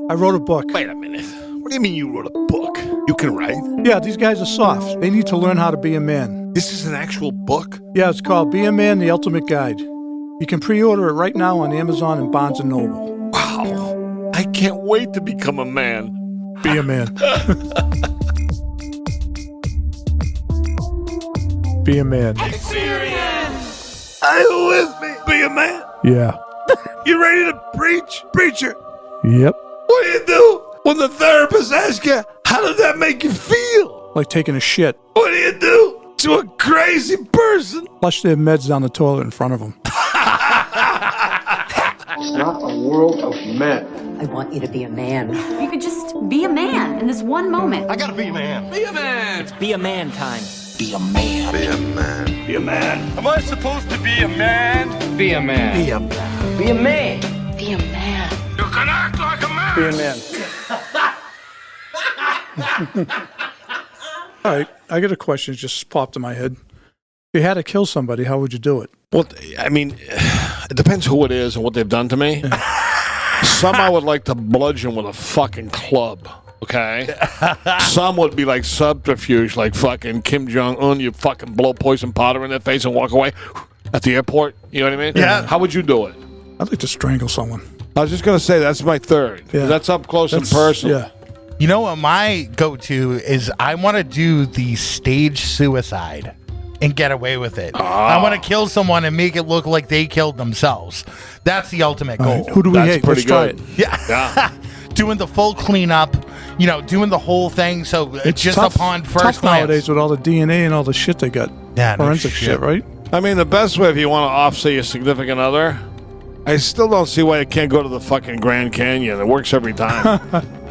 I wrote a book. Wait a minute. What do you mean you wrote a book? You can write? Yeah, these guys are soft. They need to learn how to be a man. This is an actual book? Yeah, it's called Be a Man, The Ultimate Guide. You can pre-order it right now on Amazon and Barnes & Noble. Wow. I can't wait to become a man. Be a man. Be a man. Experience! Are you with me? Be a man. Yeah. You ready to preach? Preacher. Yep. What do you do when the therapist asks you, how did that make you feel? Like taking a shit. What do you do to a crazy person? Flush their meds down the toilet in front of them. It's not a world of men. I want you to be a man. You could just be a man in this one moment. I gotta be a man. Be a man. It's be a man time. Be a man. Be a man. Be a man. Am I supposed to be a man? Be a man. Be a man. Be a man. Be a man. You can act like a man. Be a man. All right, I got a question that just popped in my head. If you had to kill somebody, how would you do it? Well, I mean, it depends who it is and what they've done to me. Some I would like to bludgeon with a fucking club, okay? Some would be like subterfuge, like fucking Kim Jong-un, you fucking blow poison powder in their face and walk away at the airport. You know what I mean? Yeah. How would you do it? I'd like to strangle someone. I was just going to say, that's my third. Yeah. That's up close and personal. Yeah. You know what my go-to is? I want to do the stage suicide and get away with it. I want to kill someone and make it look like they killed themselves. That's the ultimate goal. All right, who do we That's hate? pretty Let's try good. it. Yeah. Doing the full cleanup, doing the whole thing. So It's just tough, upon first tough glance. nowadays with all the DNA and all the shit they got. Yeah, no Forensic shit. shit, right? I mean, the best way if you want to offset your significant other, I still don't see why you can't go to the fucking Grand Canyon. It works every time.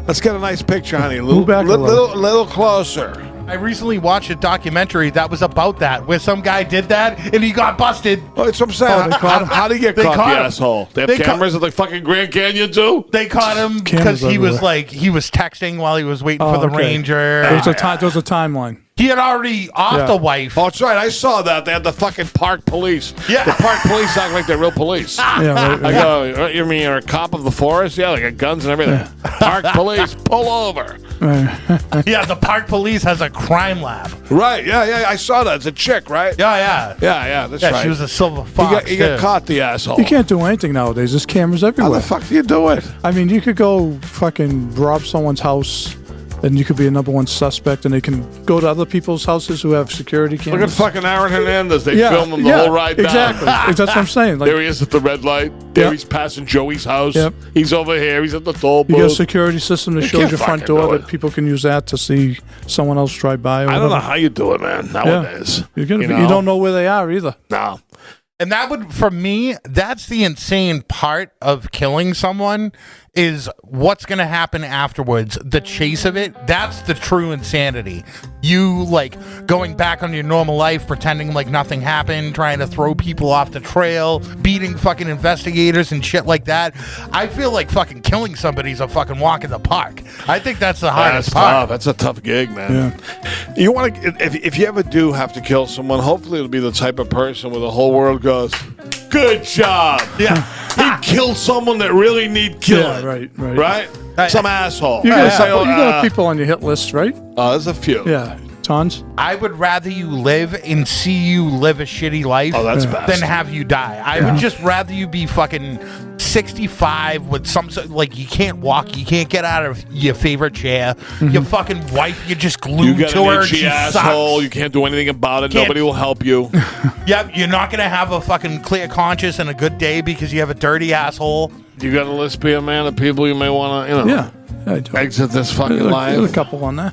Let's get a nice picture, honey. Move back a Little closer. I recently watched a documentary that was about that, where some guy did that and he got busted. Well, that's what I'm saying. Oh, they caught him? How do you get They caught, caught the him. asshole? They have They cameras at the fucking Grand Canyon, too? They caught him Cameras because he was everywhere. he was texting while he was waiting Oh, for the okay. ranger. There was a timeline. He had already off Yeah. the wife. Oh, that's right. I saw that. They had the fucking park police. Yeah. The park police act like they're real police. Yeah, right, I right. go, you mean you're a cop of the forest? Yeah, they got guns and everything. Park police, pull over. Yeah, the park police has a crime lab. Right, yeah, I saw that. It's a chick, right? Yeah. Yeah, that's Yeah, right. she was a silver He fox. got too. caught, the asshole. You can't do anything nowadays. There's cameras How everywhere. the fuck do you do it? I mean, you could go fucking rob someone's house, and you could be a number one suspect, and they can go to other people's houses who have security Look cameras. at fucking Aaron Hernandez. They film him the whole ride down. Exactly. That's what I'm saying. Like, There he is at the red light. There Yep. he's passing Joey's house. Yep. He's over here. He's at the toll you got a booth. security system that You shows can't your front fucking door do that it. people can use that to see someone else drive by. Or I don't know whatever. how you do it, man, nowadays. You're gonna You be, know? you don't know where they are either. No. And that would, for me, that's the insane part of killing someone is what's going to happen afterwards. The chase of it, that's the true insanity. You, going back on your normal life, pretending like nothing happened, trying to throw people off the trail, beating fucking investigators and shit like that. I feel like fucking killing somebody's a fucking walk in the park. I think that's the hardest That's part. tough. That's a tough gig, man. You want to, if you ever do have to kill someone, hopefully it'll be the type of person where the whole world goes, "Good job." Yeah. He killed someone that really need killing. Yeah, right. Right? Some asshole. You got, Say, you got people on your hit list, right? there's a few. Yeah, tons. I would rather you live and see you live a shitty life Oh, that's best. than have you die. I would just rather you be fucking 65 with some you can't walk, you can't get out of your favorite chair. Your fucking wife, you're just You glued got to an her. itchy She asshole. sucks. You can't do anything about it. Can't- Nobody will help you. Yep, you're not gonna have a fucking clear conscience and a good day because you have a dirty asshole. You got a list, be a man of people you may want to, Yeah, I do. exit this fucking There's life. a couple on there.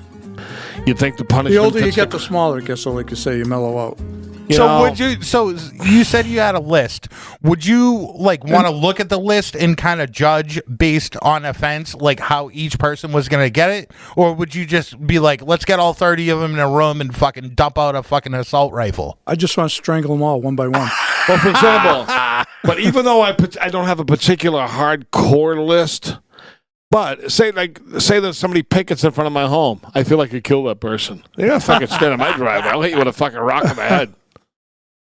You think the punishment? The older you fits get, the smaller it gets. So, like you say, you mellow out. You know, Would you? So you said you had a list. Would you want to look at the list and kind of judge based on offense, like how each person was going to get it, or would you just be like, let's get all 30 of them in a room and fucking dump out a fucking assault rifle? I just want to strangle them all one by one. Well, for example, but even though I don't have a particular hardcore list, but say that somebody pickets in front of my home, I feel like I kill that person. They gotta fucking stand in my driveway. I'll hit you with a fucking rock in the head.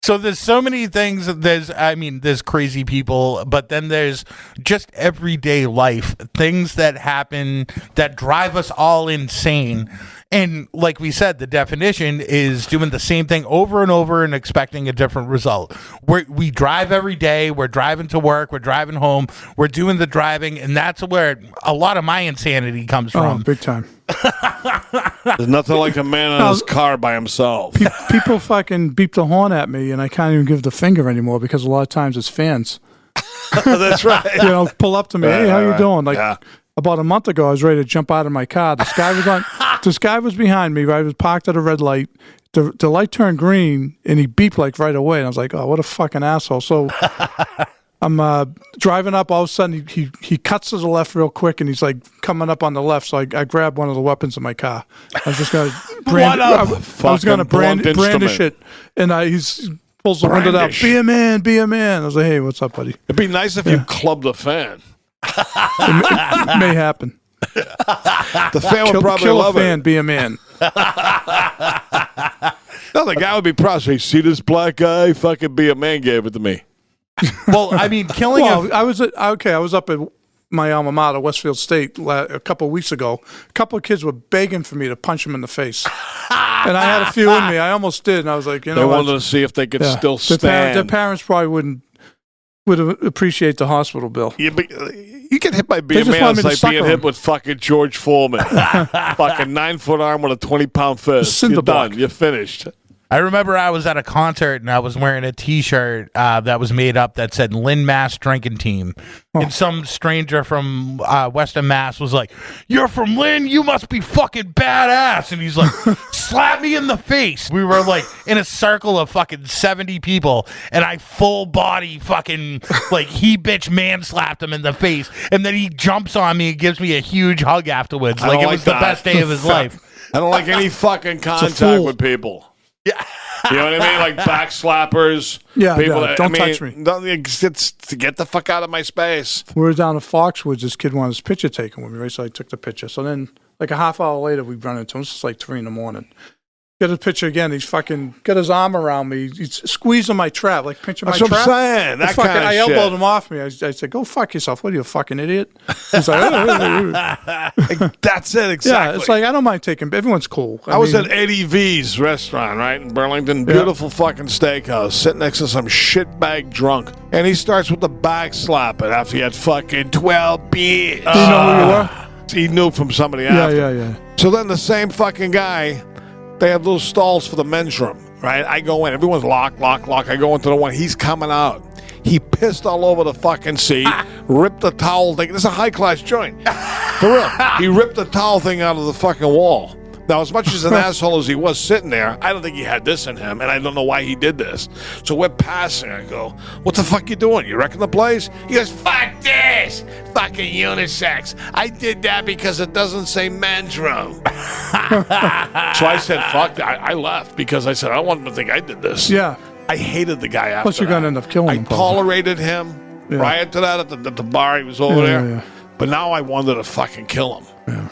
So there's so many things. There's crazy people, but then there's just everyday life, things that happen that drive us all insane. And like we said, the definition is doing the same thing over and over and expecting a different result. We drive every day. We're driving to work. We're driving home. We're doing the driving. And that's where a lot of my insanity comes Oh, from. big time. There's nothing like a man in his car by himself. People fucking beep the horn at me, and I can't even give the finger anymore because a lot of times it's fans. That's right. You know, pull up to me. Hey, how you doing? Like Yeah. about a month ago, I was ready to jump out of my car. This guy was on. This guy was behind me. I was parked at a red light. The light turned green, and he beeped like right away. And I was like, "Oh, what a fucking asshole!" So I'm driving up. All of a sudden, he cuts to the left real quick, and he's like coming up on the left. So I grabbed one of the weapons in my car. I was just gonna brandish it, and he's pulls the window down. Be a man, be a man. I was like, "Hey, what's up, buddy?" It'd be nice if you clubbed a fan. It may happen. The fan would probably kill love a fan, it. be a man. No, the guy would be proud. So you see this black guy? Fucking be a man gave it to me. Well, I mean, killing I was up at my alma mater, Westfield State, a couple of weeks ago. A couple of kids were begging for me to punch them in the face, and I had a few in me. I almost did, and I was like, you know, They wanted to see if they could still stand. Their parents probably would appreciate the hospital bill. You get hit by being a just man. want It's me to like sucker being hit him. with fucking George Foreman. Fucking 9-foot arm with a 20-pound fist. Cinder You're block. done. You're finished. I remember I was at a concert and I was wearing a T-shirt that was made up that said Lynn Mass Drinking Team. And some stranger from Western Mass was like, "You're from Lynn? You must be fucking badass." And he's like, "Slap me in the face." We were like in a circle of fucking 70 people and I full body fucking like he bitch man slapped him in the face. And then he jumps on me and gives me a huge hug afterwards. I Like don't it like was the that. best day of his life. I don't like any fucking contact fool. with people. Yeah. You know what I mean? Like back slappers. Yeah, people yeah, don't touch me. It's to get the fuck out of my space. We were down at Foxwoods. This kid wanted his picture taken with me, right? So I took the picture. So then, like a half hour later, we run into him. It's like 3 a.m. Get his picture again. He's fucking got his arm around me. He's squeezing my trap, like pinching That's my what trap. I'm saying. That fucking, kind of I shit. elbowed him off me. I said, "Go fuck yourself. What are you, a fucking idiot?" He's like, That's it, exactly. "Yeah." It's like I don't mind taking. Everyone's cool. I was mean, at Eddie V's restaurant, right, in Burlington. Beautiful fucking steakhouse. Sitting next to some shitbag drunk. And he starts with the back slapping after he had fucking 12 beers. Do you know who you were? He knew from somebody Yeah, after. yeah. So then the same fucking guy, they have those stalls for the men's room, right? I go in. Everyone's locked. I go into the one. He's coming out. He pissed all over the fucking seat, ripped the towel thing. This is a high-class joint. For real. He ripped the towel thing out of the fucking wall. Now, as much as an asshole as he was sitting there, I don't think he had this in him, and I don't know why he did this. So we're passing. I go, "What the fuck you doing? You wrecking the place?" He goes, "Fuck this! Fucking unisex. I did that because it doesn't say men's room." So I said, "Fuck that." I left because I said, "I don't want him to think I did this." Yeah. I hated the guy after Plus, you're gonna that. end up killing I him. probably. tolerated him prior to that at the bar. He was over there. Yeah. But now I wanted to fucking kill him.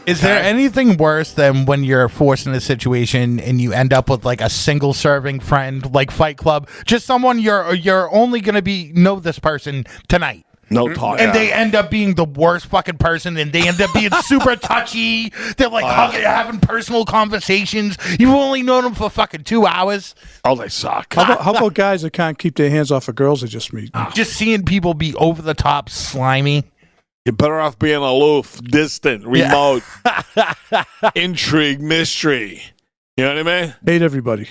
Is there anything worse than when you're forced in a situation and you end up with like a single serving friend, like Fight Club, just someone you're only gonna know this person tonight? No talk. And they end up being the worst fucking person, and they end up being super touchy. They're like having personal conversations. You've only known them for fucking 2 hours. Oh, they suck. How about guys that can't keep their hands off of girls they just meet? Just seeing people be over the top slimy. You're better off being aloof, distant, remote, intrigue, mystery. You know what I mean? Hate everybody.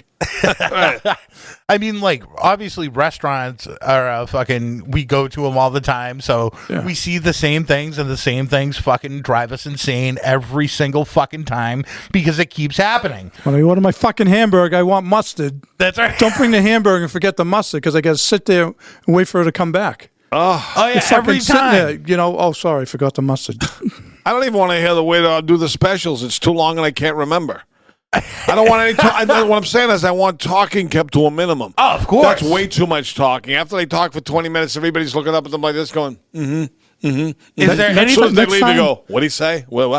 I mean, like, obviously restaurants are we go to them all the time, so we see the same things, and the same things fucking drive us insane every single fucking time because it keeps happening. When I order my fucking hamburger, I want mustard. That's right. Don't bring the hamburger and forget the mustard because I got to sit there and wait for her to come back. Oh, yeah, It's fucking every sitting time. there, you know, "Oh, sorry, I forgot the mustard." I don't even want to hear the way to do the specials. It's too long and I can't remember. I don't want any. What I'm saying is, I want talking kept to a minimum. Oh, of course. That's way too much talking. After they talk for 20 minutes, everybody's looking up at them like this, going, Is there As soon anything? as they next leave, time- you go, "What do you say? What?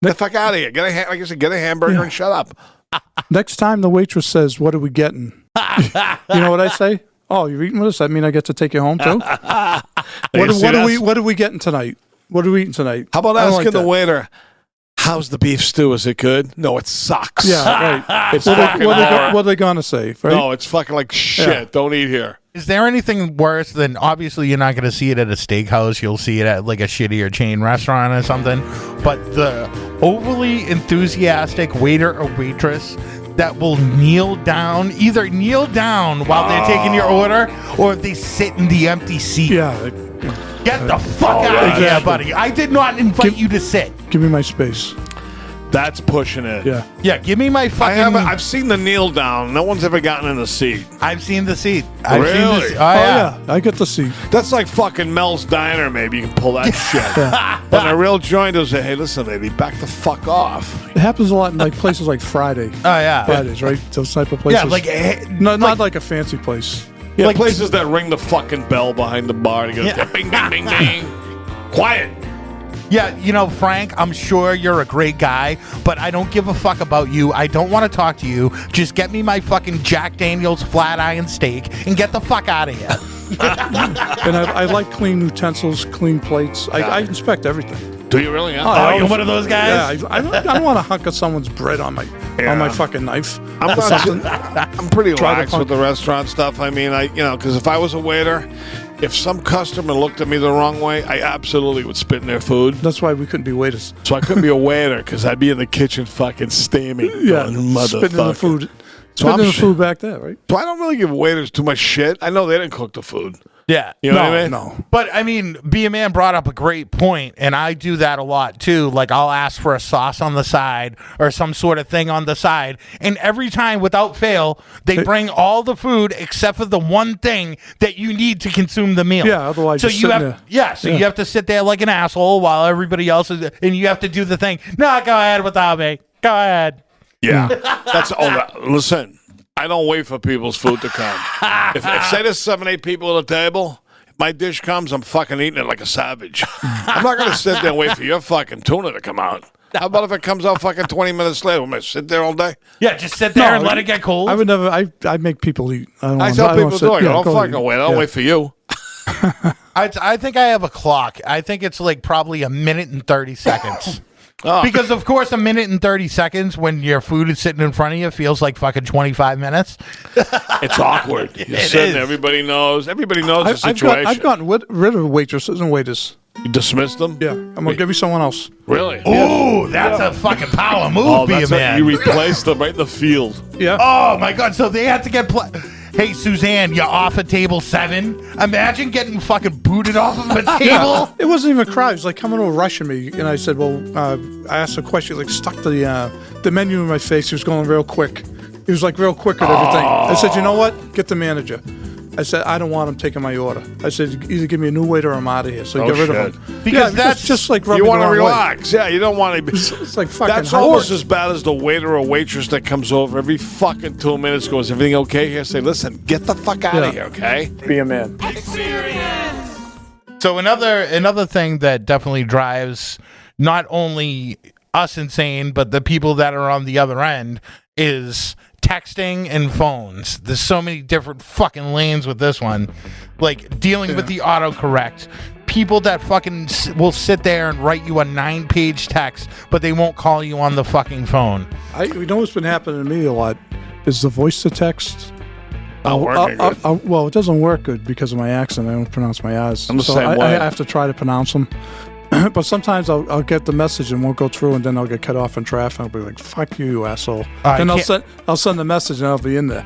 Get the fuck out of here! Like I said, get a hamburger and shut up." Next time the waitress says, "What are we getting?" You know what I say? Oh, you're eating with us? That mean I get to take you home too? What are we getting tonight? What are we eating tonight? How about I don't asking like the that. waiter, how's the beef stew? Is it good? No, it sucks. Yeah, right. It's fucking What are they gonna say? Right? No, it's fucking like shit. Yeah. Don't eat here. Is there anything worse than, obviously you're not going to see it at a steakhouse, you'll see it at like a shittier chain restaurant or something, but the overly enthusiastic waiter or waitress that will either kneel down while they're taking your order, or if they sit in the empty seat. Yeah. Get the fuck out of here, exactly. buddy. I did not invite you to sit. Give me my space. That's pushing it. Yeah. Yeah, give me my fucking... I've seen the kneel down. No one's ever gotten in the seat. I've seen the seat. Really? Oh, yeah. I get the seat. That's like fucking Mel's Diner. Maybe you can pull that shit. But in a real joint, they'll say, "Hey, listen, lady, back the fuck off." It happens a lot in like places like Friday. Oh, yeah. Fridays, right? Those type of places. Yeah, like... no, not like a fancy place. Yeah, Like- places that ring the fucking bell behind the bar. And it goes, bing, bing, bing, bing. Quiet. Yeah, you know, Frank, I'm sure you're a great guy, but I don't give a fuck about you. I don't want to talk to you. Just get me my fucking Jack Daniels flat iron steak and get the fuck out of here. And I like clean utensils, clean plates. I inspect everything. Do you really? Yeah. Oh, you're one of those guys? Yeah, I don't want to hunk of someone's bread on my fucking knife. I'm pretty Try to lax with the restaurant stuff. I mean, because if I was a waiter, if some customer looked at me the wrong way, I absolutely would spit in their food. That's why we couldn't be waiters. So I couldn't be a waiter because I'd be in the kitchen fucking steaming. Yeah, going, spitting in the motherfucker. food. So I'm Spitting in the sh- food back there, right? So I don't really give waiters too much shit. I know they didn't cook the food. Yeah. You know what I mean? No. But I mean, Be a Man brought up a great point, and I do that a lot too. Like, I'll ask for a sauce on the side or some sort of thing on the side, and every time, without fail, they bring all the food except for the one thing that you need to consume the meal. Yeah, otherwise so you're you sitting have there. yeah, so you have to sit there like an asshole while everybody else is, and you have to do the thing. No, go ahead without me. Go ahead. Yeah. Listen, I don't wait for people's food to come. if say there's 7-8 people at the table, if my dish comes, I'm fucking eating it like a savage. I'm not going to sit there and wait for your fucking tuna to come out. How about if it comes out fucking 20 minutes later? I'm going to sit there all day? Yeah, just sit there No, and let it get cold. I would never. I make people eat. I tell people to do it. Don't fucking wait. I don't wait for you. I think I have a clock. I think it's like probably a minute and 30 seconds. Oh. Because, of course, a minute and 30 seconds when your food is sitting in front of you feels like fucking 25 minutes. It's awkward. You're sitting there. Everybody knows. Everybody knows the situation. I've gotten rid of waitresses and waiters. You dismissed them? Yeah, I'm gonna give you someone else. Really? Ooh, that's a fucking power move, Oh, Be a that's Man. You replaced them right in the field. Yeah. Oh, my God. So they had to get... Hey, Suzanne, you're off at table 7. Imagine getting fucking booted off of a table. It wasn't even a crowd. It was like coming over rushing me, and I said, "Well," I asked a question, like stuck the menu in my face. He was going real quick. He was like real quick at everything. I said, "You know what? Get the manager." I said, "I don't want him taking my order." I said, "Either give me a new waiter or I'm out of here." So get rid of him. Because that's just like You rubbing want the to wrong way. relax. Yeah, you don't want to. It's like fucking. That's hard. almost as bad as the waiter or waitress that comes over every fucking 2 minutes, goes, "Everything okay here?" Say, "Listen, get the fuck out of here, okay?" Be a man. So another thing that definitely drives not only us insane, but the people that are on the other end is texting and phones. There's so many different fucking lanes with this one. Like dealing with the autocorrect. People that fucking will sit there and write you a 9-page text, but they won't call you on the fucking phone. You know what's been happening to me a lot is the voice to text. Not working good. Well, it doesn't work good because of my accent. I don't pronounce my I's. I'm the so same way. I have to try to pronounce them. But sometimes I'll get the message and won't go through, and then I'll get cut off in traffic. I'll be like, "Fuck you asshole!" Then I'll send the message and I'll be in there.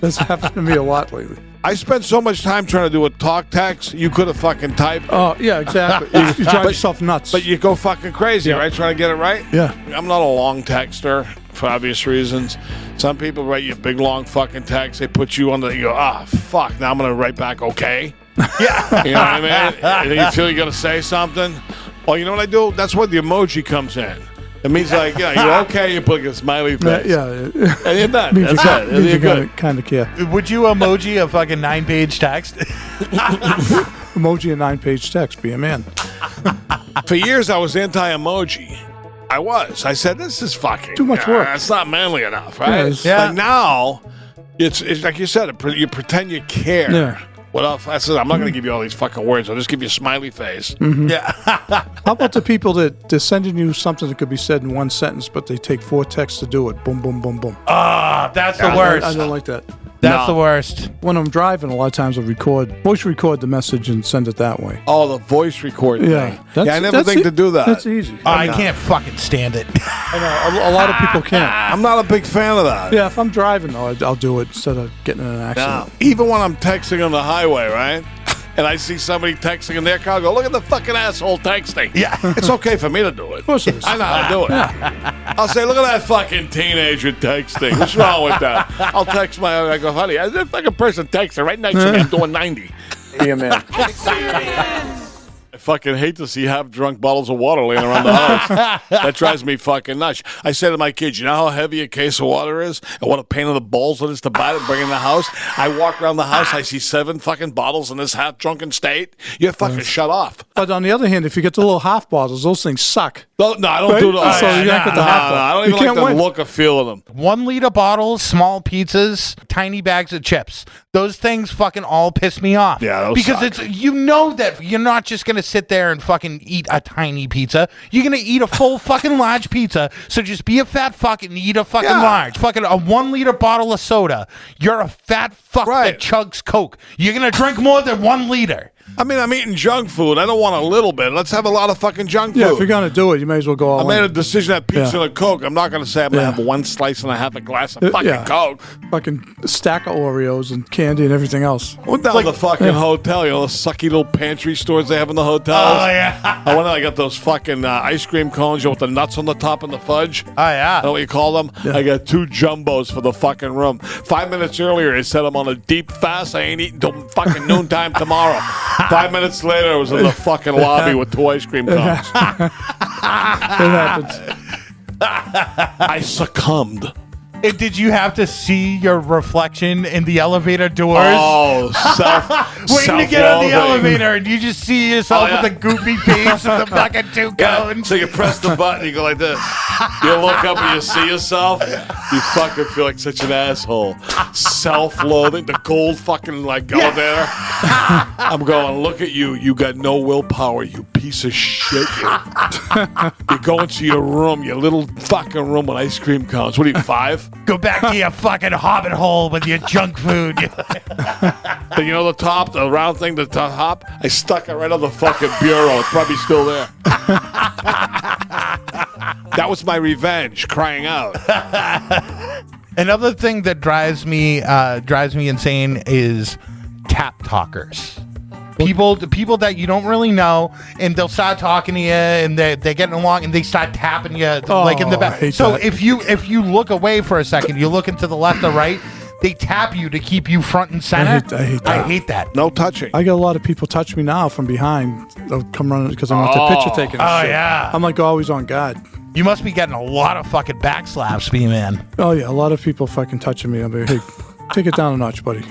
That's happened to me a lot lately. I spent so much time trying to do a talk text. You could have fucking typed, Oh yeah, exactly. You drive yourself nuts. but you go fucking crazy, right? Trying to get it right. yeah, I'm not a long texter for obvious reasons. Some people write you a big long fucking text. They put you on you go, fuck. Now I'm gonna write back, okay. Yeah. You know what I mean? And then you feel you gotta say something. Well, you know what I do? That's where the emoji comes in. It means like, yeah, you're okay. You put a smiley face. yeah. And you're done. Means That's it. You're you good. kind of care. Would you emoji a fucking 9-page text? Emoji a 9-page text. Be a man. For years, I was anti-emoji. I said, this is fucking Too much work. It's not manly enough, right? Yeah. Like now, It's like you said. You pretend you care. Yeah. What else? I said I'm not going to give you all these fucking words. I'll just give you a smiley face. Yeah. How about the people that they're sending you something that could be said in one sentence, but they take 4 texts to do it? Boom, boom, boom, boom. That's the worst. I don't like that. That's the worst. When I'm driving, a lot of times I'll voice record the message and send it that way. Oh, the voice record Yeah. thing. I never think to do that. That's easy. I can't fucking stand it. I know, a lot of people can't. I'm not a big fan of that. Yeah, if I'm driving, though, I'll do it instead of getting in an accident. Even when I'm texting on the highway, right? And I see somebody texting in their car, I go, look at the fucking asshole texting. Yeah. It's okay for me to do it. Of course it is. I know how to do it. I'll say, look at that fucking teenager texting. What's wrong with that? I'll text I go, honey, that fucking person texting right next to me. I'm doing 90. Yeah, man. I fucking hate to see half-drunk bottles of water laying around the house. That drives me fucking nuts. I say to my kids, you know how heavy a case of water is? And what a pain in the balls it is to buy it and bring it in the house? I walk around the house, I see 7 fucking bottles in this half-drunken state. You're fucking shut off. But on the other hand, if you get the little half bottles, those things suck. No, I don't Right? do those. So you gotta get the half I don't You even like can't the win. look or feel of them. 1 liter bottles, small pizzas, tiny bags of chips. Those things fucking all piss me off. Yeah, those because suck. it's that you're not just gonna sit there and fucking eat a tiny pizza. You're gonna eat a full fucking large pizza. So just be a fat fuck and eat a fucking large. Fucking a 1 liter bottle of soda. You're a fat fuck that chugs Coke. You're gonna drink more than 1 liter. I mean, I'm eating junk food. I don't want a little bit. Let's have a lot of fucking junk food. Yeah, if you're going to do it, you may as well go all I made in. a decision at pizza and a Coke. I'm not going to say I'm going to have 1 slice and a half a glass of fucking Coke. Fucking stack of Oreos and candy and everything else. I went down to the fucking hotel, you know, the sucky little pantry stores they have in the hotels. Oh yeah. I went and I got those fucking ice cream cones, you know, with the nuts on the top and the fudge. Oh yeah. I know what you call them? Yeah. I got 2 jumbos for the fucking room. 5 minutes earlier, I said I'm on a deep fast. I ain't eating till fucking noontime tomorrow. 5 minutes later, I was in the fucking lobby with 2 ice cream cones. It happens. I succumbed. And did you have to see your reflection in the elevator doors? Oh, Waiting to get on the self-loathing. elevator, and you just see yourself Oh, yeah. with a goofy face and the fucking 2 Yeah, cones. so you press the button, you go like this. You look up and you see yourself. You fucking feel like such an asshole. Self-loathing, the gold fucking like elevator. I'm going, look at you. You got no willpower, you piece of shit. You go into your room, your little fucking room with ice cream cones. What are you, 5? Go back to your fucking hobbit hole with your junk food. Then you know the top, the round thing, the top? I stuck it right on the fucking bureau. It's probably still there. That was my revenge, crying out. Another thing that drives me insane is tap talkers. The people that you don't really know, and they'll start talking to you, and they're getting along, and they start tapping you like in the I back. hate So that. if you look away for a second, you look into the left or right, they tap you to keep you front and center. I hate that. I hate that. No touching. I get a lot of people touch me now from behind. They'll come running because I want the picture taken. and Oh, shit. yeah. I'm like always on guard. You must be getting a lot of fucking backslaps, B-Man. Oh yeah, a lot of people fucking touching me. I'm like, hey, take it down a notch, buddy.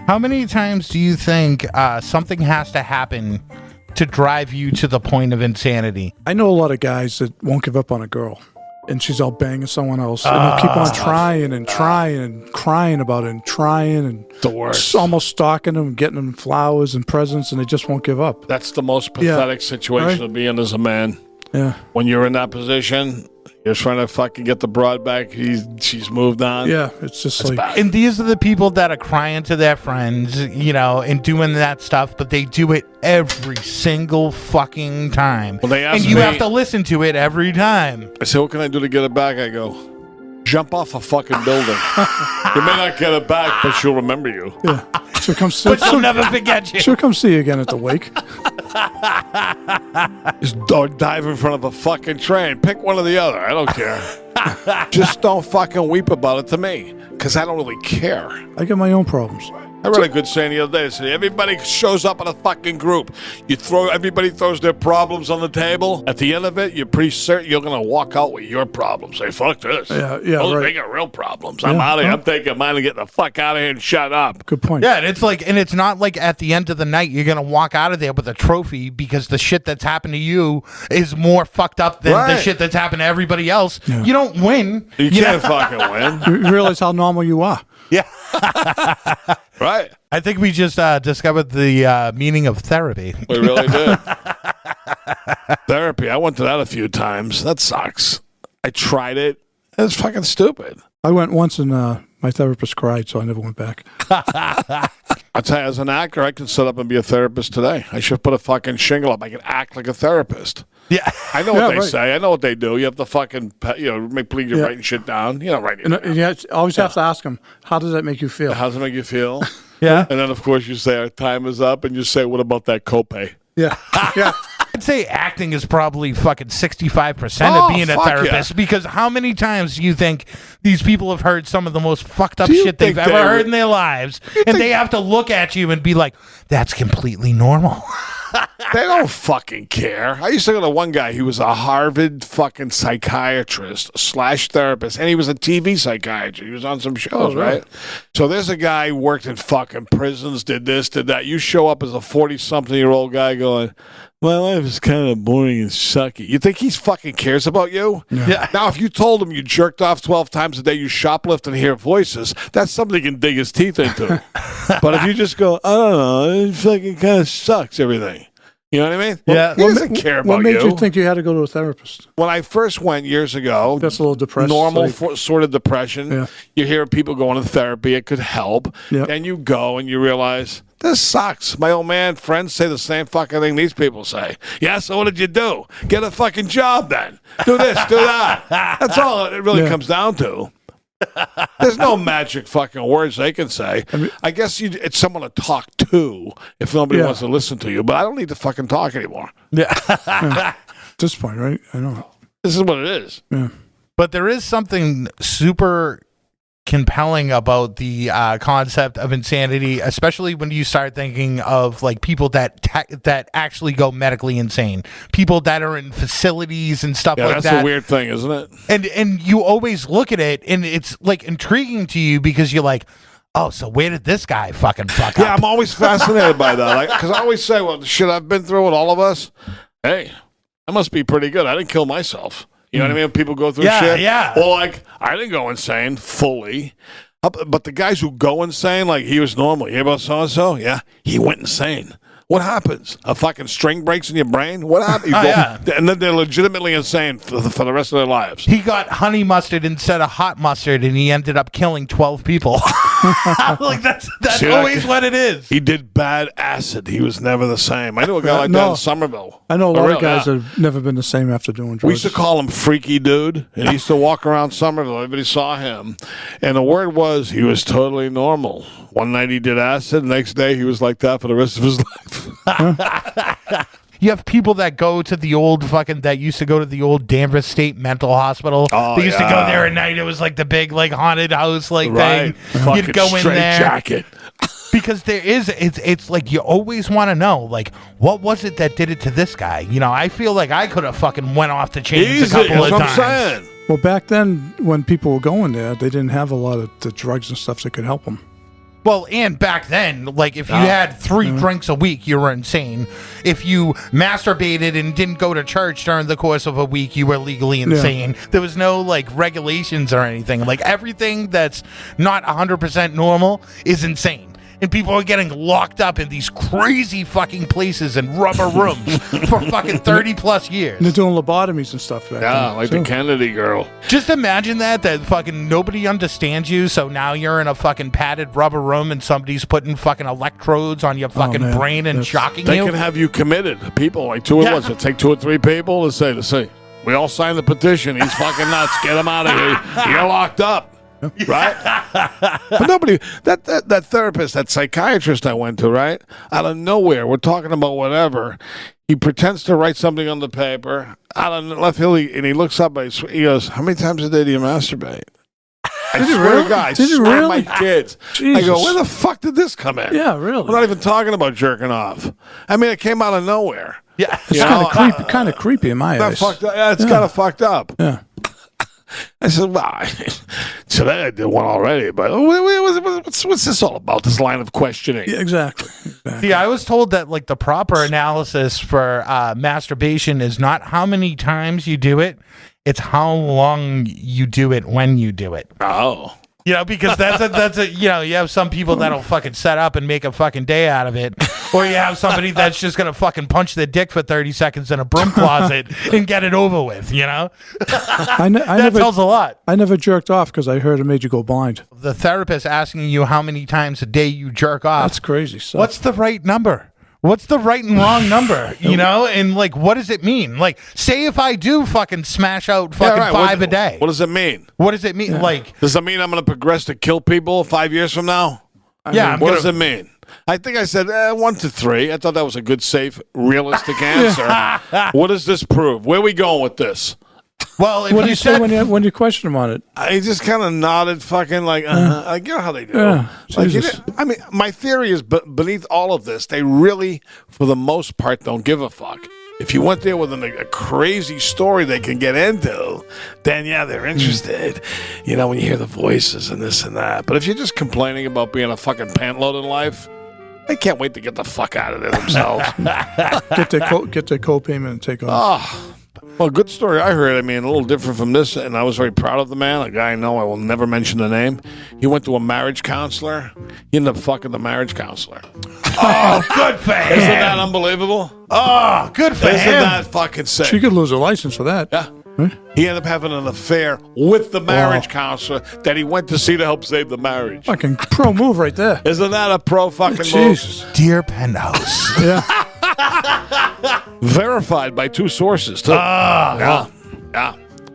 How many times do you think something has to happen to drive you to the point of insanity? I know a lot of guys that won't give up on a girl, and she's out banging someone else, and they'll keep on trying and trying and crying about it and trying and The worst. almost stalking them, getting them flowers and presents, and they just won't give up. That's the most pathetic situation Right. to be in as a man. Yeah, When you're in that position, you're trying to fucking get the broad back. She's moved on. yeah. It's just like bad. And these are the people that are crying to their friends, you know, and doing that stuff, but they do it every single fucking time. Well, they asked and you me- have to listen to it every time. I said, what can I do to get it back? I go, jump off a fucking building. You may not get it back, but she'll remember you. yeah. She'll come. But she'll never forget you. She'll come see you again at the wake. Or dive in front of a fucking train. Pick one or the other. I don't care. Just don't fucking weep about it to me, because I don't really care. I got my own problems. I read a good saying the other day. It said, everybody shows up in a fucking group. Everybody throws their problems on the table. At the end of it, you're pretty certain you're going to walk out with your problems. Say, fuck this. Yeah, Those right. they got real problems. I'm Yeah, out of here. huh? I'm taking mine and getting the fuck out of here and shut up. Good point. Yeah, and it's not like at the end of the night you're gonna walk out of there with a trophy because the shit that's happened to you is more fucked up than the Right. shit that's happened to everybody else. Yeah. You don't win. You know? can't fucking win. You realize how normal you are. Yeah. Right. I think we just discovered the meaning of therapy. We really did. Therapy. I went to that a few times. That sucks. I tried it. It's fucking stupid. I went once and my therapist cried, so I never went back. I'll tell you, as an actor, I can sit up and be a therapist today. I should put a fucking shingle up. I can act like a therapist. Yeah. I know what they say. I know what they do. You have to fucking, make believe you're writing shit down. You don't write it down. And you always have to ask them, how does that make you feel? How does it make you feel? Yeah. And then, of course, you say, our time is up, and you say, what about that copay? Yeah. Yeah. I'd say acting is probably fucking 65% Oh, of being a fuck therapist, because how many times do you think these people have heard some of the most fucked up Do you shit they've think ever they- heard in their lives, and they have to look at you and be like, that's completely normal. They don't fucking care. I used to go to one guy. He was a Harvard fucking psychiatrist / therapist, and he was a TV psychiatrist. He was on some shows, right? So there's a guy who worked in fucking prisons, did this, did that. You show up as a 40-something-year-old guy going, my life is kind of boring and sucky. You think he fucking cares about you? Yeah. Now, if you told him you jerked off 12 times a day, you shoplift and hear voices, that's something he can dig his teeth into. But if you just go, I don't know, it fucking kind of sucks, everything. You know what I mean? Yeah. He doesn't care about What made you. you think you had to go to a therapist? When I first went years ago, That's a little depressed. normal like- sort of depression. Yeah. You hear people going to therapy. It could help. Yep. Then you go and you realize, this sucks. My old man friends say the same fucking thing these people say. Yeah, so what did you do? Get a fucking job then. Do this, do that. That's all it really comes down to. There's no magic fucking words they can say. I guess it's someone to talk to if nobody wants to listen to you, but I don't need to fucking talk anymore. At this point, right? I know. This is what it is. Yeah. But there is something super compelling about the concept of insanity, especially when you start thinking of like people that actually go medically insane, people that are in facilities and stuff Yeah, like that's that. a weird thing, isn't it? And you always look at it and it's like intriguing to you because you're like, oh, so where did this guy fucking fuck Yeah, up? I'm always fascinated by that. Because I always say, well, the shit I've been through with all of us, hey, I must be pretty good. I didn't kill myself. You know what I mean? People go through shit. Yeah. Well, like, I didn't go insane fully. But the guys who go insane, like, he was normal. You hear about so-and-so? Yeah, he went insane. What happens? A fucking string breaks in your brain? What happens? And then they're legitimately insane for the rest of their lives. He got honey mustard instead of hot mustard, and he ended up killing 12 people. Like that's See, always what it is. He did bad acid. He was never the same. I knew a guy like that in Somerville. I know a For lot real, of guys yeah. that have never been the same after doing drugs. We used to call him Freaky Dude, and he used to walk around Somerville. Everybody saw him. And the word was he was totally normal. One night he did acid. The next day he was like that for the rest of his life. You have people that go to the old that used to go to the old Danvers State Mental Hospital. Oh, They used to go yeah. there at night. It was like the big haunted house Right. thing. Fucking You'd go in straight there. jacket. Because it's like you always want to know, like, what was it that did it to this guy? You know, I feel like I could have fucking went off the chains Easy. a couple That's of what I'm times. saying. Well, back then, when people were going there, they didn't have a lot of the drugs and stuff that could help them. Well, and back then, like, if you had 3 drinks a week, you were insane. If you masturbated and didn't go to church during the course of a week, you were legally insane. There was no, like, regulations or anything. Like, everything that's not 100% normal is insane. And people are getting locked up in these crazy fucking places and rubber rooms for fucking 30 plus years. And they're doing lobotomies and stuff back Yeah, then. like too. the Kennedy girl. Just imagine that fucking nobody understands you, so now you're in a fucking padded rubber room and somebody's putting fucking electrodes on your fucking man. brain and That's- shocking They you. can have you committed. People, like 2 of us, it take 2 or 3 people to say, we all signed the petition. He's fucking nuts. Get him out of here. You're locked up. Right? But nobody, that therapist, that psychiatrist I went to, right? Out of nowhere, we're talking about whatever. He pretends to write something on the paper. Out of left field, and he looks up, he goes, how many times a day do you masturbate? I swear to God, I Did you swear to really? my kids. I Jesus. go, where the fuck did this come in? Yeah, really. We're not even talking about jerking off. I mean, it came out of nowhere. Yeah. It's You kind know, of creepy. Kind of creepy in my That eyes. fucked up. Yeah, it's kind of fucked up. Yeah. I said, well, today I did one already, but what's this all about, this line of questioning? Yeah, exactly. See, I was told that like the proper analysis for masturbation is not how many times you do it, it's how long you do it when you do it. Oh. You know, because that's a you know, you have some people that'll fucking set up and make a fucking day out of it, or you have somebody that's just gonna fucking punch their dick for 30 seconds in a broom closet and get it over with. You know, that tells a lot. I never jerked off because I heard it made you go blind. The therapist asking you how many times a day you jerk off. That's crazy stuff. What's the right number? What's the right and wrong number? You know, and like, what does it mean? Like, say if I do fucking smash out fucking 5 a day. What does it mean? What does it mean? Like, does that mean I'm going to progress to kill people 5 years from now? What does it mean? I think I said 1 to 3. I thought that was a good, safe, realistic answer. What does this prove? Where are we going with this? Well, if what do you you say said when you question him on it? I just kind of nodded, fucking like, like, you know how they do. Yeah, Like, Jesus. I mean, my theory is beneath all of this, they really, for the most part, don't give a fuck. If you went there with a crazy story they can get into, then yeah, they're interested. You know, when you hear the voices and this and that. But if you're just complaining about being a fucking pantload in life, they can't wait to get the fuck out of there themselves. Get their co-payment and take off. Oh, well, good story I heard. I mean, a little different from this, and I was very proud of the man. A guy I know, I will never mention the name. He went to a marriage counselor. He ended up fucking the marriage counselor. oh, good for him. Isn't that unbelievable? Oh, good for Isn't him. that fucking sick? She could lose her license for that. Yeah. He ended up having an affair with the marriage counselor that he went to see to help save the marriage. Fucking pro move right there. Isn't that a pro fucking move? Jesus. Dear Penthouse. Yeah. Verified by 2 sources, too. Yeah.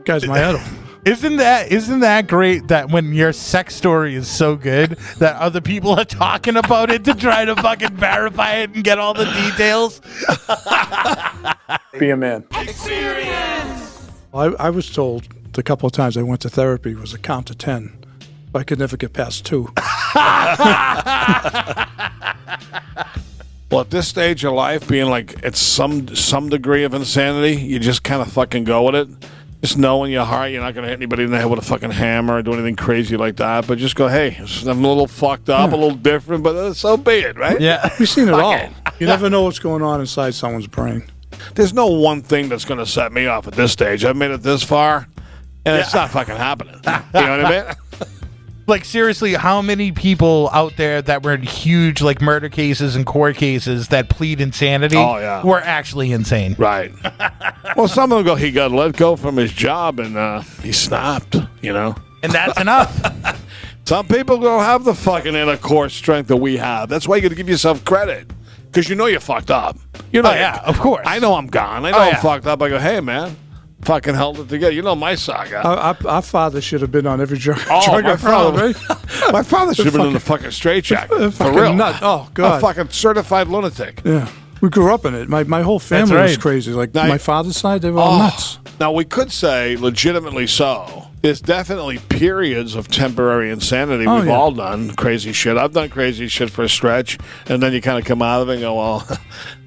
Guy's my idol. Isn't that great that when your sex story is so good that other people are talking about it to try to fucking verify it and get all the details? Be a man. I was told the couple of times I went to therapy was a count to 10. I could never get past 2. Well, at this stage of life, being like at some degree of insanity, you just kind of fucking go with it. Just know in your heart you're not going to hit anybody in the head with a fucking hammer or do anything crazy like that. But just go, hey, I'm a little fucked up, a little different, but so be it, right? Yeah. We've seen it all. You never know what's going on inside someone's brain. There's no one thing that's going to set me off at this stage. I've made it this far, and it's not fucking happening. You know what I mean? Like, seriously, how many people out there that were in huge, like, murder cases and court cases that plead insanity were actually insane? Right. Well, some of them go, he got let go from his job, and he snapped, you know? And that's enough. Some people don't have the fucking inner core strength that we have. That's why you got to give yourself credit, because you know you're fucked up. You know, of course. I know I'm gone. I know I'm fucked up. I go, hey, man. Fucking held it together. You know my saga. Our father should have been on every drug. My father, right? my father should have been in the fucking straitjacket. For real. Nut. Oh, God. A fucking certified lunatic. Yeah. We grew up in it. My whole family was crazy. Like, Now, my father's side, they were all nuts. Now, we could say, legitimately so, there's definitely periods of temporary insanity. We've all done crazy shit. I've done crazy shit for a stretch, and then you kind of come out of it and go, well,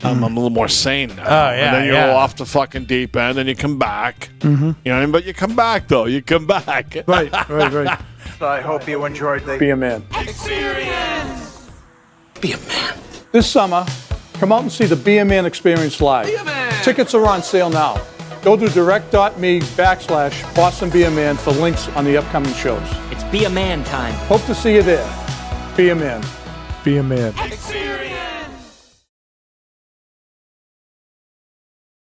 I'm a little more sane now. And then you go off the fucking deep end, and you come back. You know what I mean? But you come back, though. You come back. Right. I hope you enjoyed the Be a man. experience. Be a man. This summer, come out and see the Be a Man Experience live. Be a man. Tickets are on sale now. Go to direct.me/Boston Be a Man for links on the upcoming shows. It's Be a Man time. Hope to see you there. Be a man. Be a man. Experience.